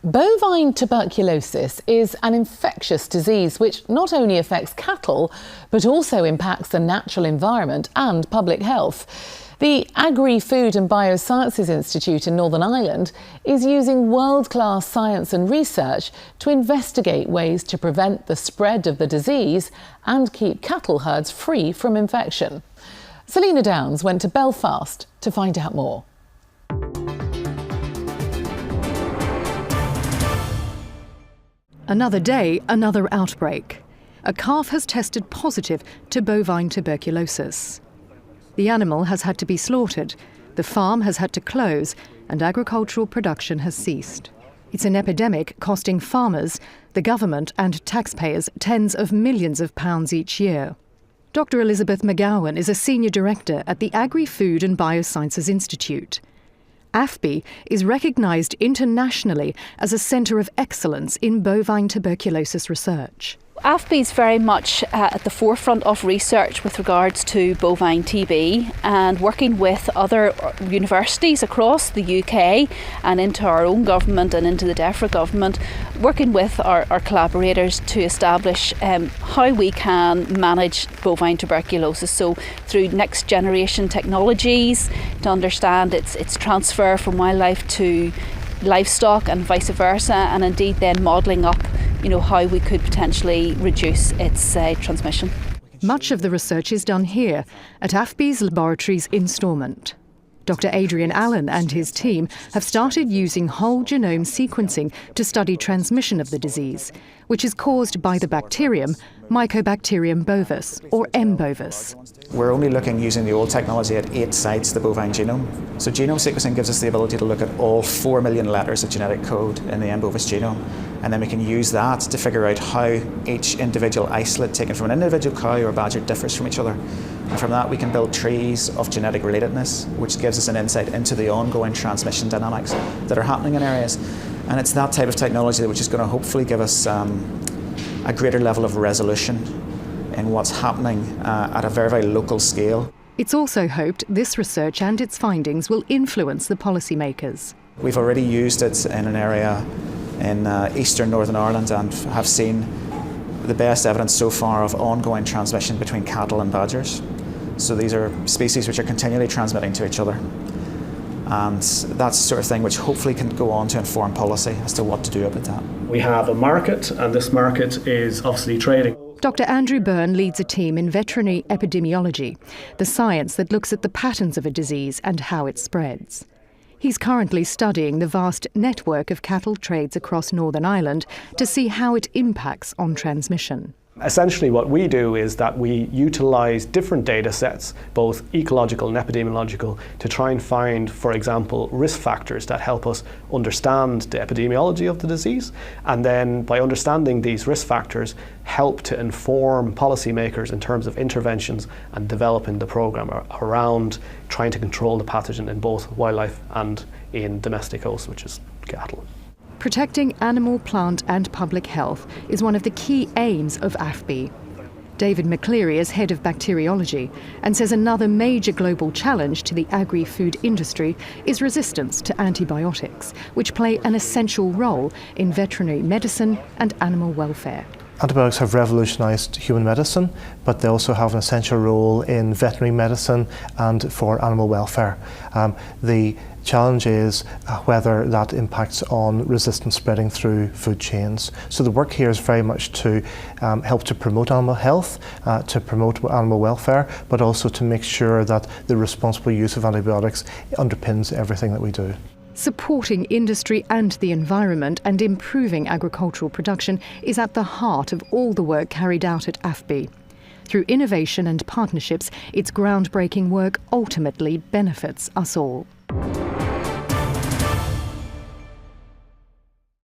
Bovine tuberculosis is an infectious disease which not only affects cattle, but also impacts the natural environment and public health. The Agri-Food and Biosciences Institute in Northern Ireland is using world-class science and research to investigate ways to prevent the spread of the disease and keep cattle herds free from infection. Selena Downs went to Belfast to find out more. Another day, another outbreak. A calf has tested positive to bovine tuberculosis. The animal has had to be slaughtered, the farm has had to close, and agricultural production has ceased. It's an epidemic costing farmers, the government and taxpayers tens of millions of pounds each year. Dr. Elizabeth Magowan is a senior director at the Agri-Food and Biosciences Institute. AFBI is recognised internationally as a centre of excellence in bovine tuberculosis research. AFBI is very much at the forefront of research with regards to bovine TB and working with other universities across the UK and into our own government and into the DEFRA government, working with our collaborators to establish how we can manage bovine tuberculosis. So through next generation technologies to understand its transfer from wildlife to livestock and vice versa, and indeed then modelling up how we could potentially reduce its transmission. Much of the research is done here at AFBI's laboratories in Stormont. Dr. Adrian and his team have started using whole genome sequencing to study transmission of the disease, which is caused by the bacterium Mycobacterium bovis, or M. bovis. We're only looking using the old technology at 8 sites of the bovine genome. So genome sequencing gives us the ability to look at all 4 million letters of genetic code in the M. bovis genome. And then we can use that to figure out how each individual isolate taken from an individual cow or badger differs from each other. And from that we can build trees of genetic relatedness, which gives us an insight into the ongoing transmission dynamics that are happening in areas. And it's that type of technology which is going to hopefully give us a greater level of resolution in what's happening at a very, very local scale. It's also hoped this research and its findings will influence the policymakers. We've already used it in an area in eastern Northern Ireland and have seen the best evidence so far of ongoing transmission between cattle and badgers. So these are species which are continually transmitting to each other. And that's the sort of thing which hopefully can go on to inform policy as to what to do about that. We have a market, and this market is obviously trading. Dr. Andrew Byrne leads a team in veterinary epidemiology, the science that looks at the patterns of a disease and how it spreads. He's currently studying the vast network of cattle trades across Northern Ireland to see how it impacts on transmission. Essentially what we do is that we utilise different data sets, both ecological and epidemiological, to try and find, for example, risk factors that help us understand the epidemiology of the disease, and then by understanding these risk factors help to inform policymakers in terms of interventions and developing the programme around trying to control the pathogen in both wildlife and in domestic hosts, which is cattle. Protecting animal, plant and public health is one of the key aims of AFBI. David McCleary is head of bacteriology and says another major global challenge to the agri-food industry is resistance to antibiotics, which play an essential role in veterinary medicine and animal welfare. Antibiotics have revolutionised human medicine, but they also have an essential role in veterinary medicine and for animal welfare. The challenge is whether that impacts on resistance spreading through food chains. So the work here is very much to help to promote animal health, to promote animal welfare, but also to make sure that the responsible use of antibiotics underpins everything that we do. Supporting industry and the environment and improving agricultural production is at the heart of all the work carried out at AFBI. Through innovation and partnerships, its groundbreaking work ultimately benefits us all.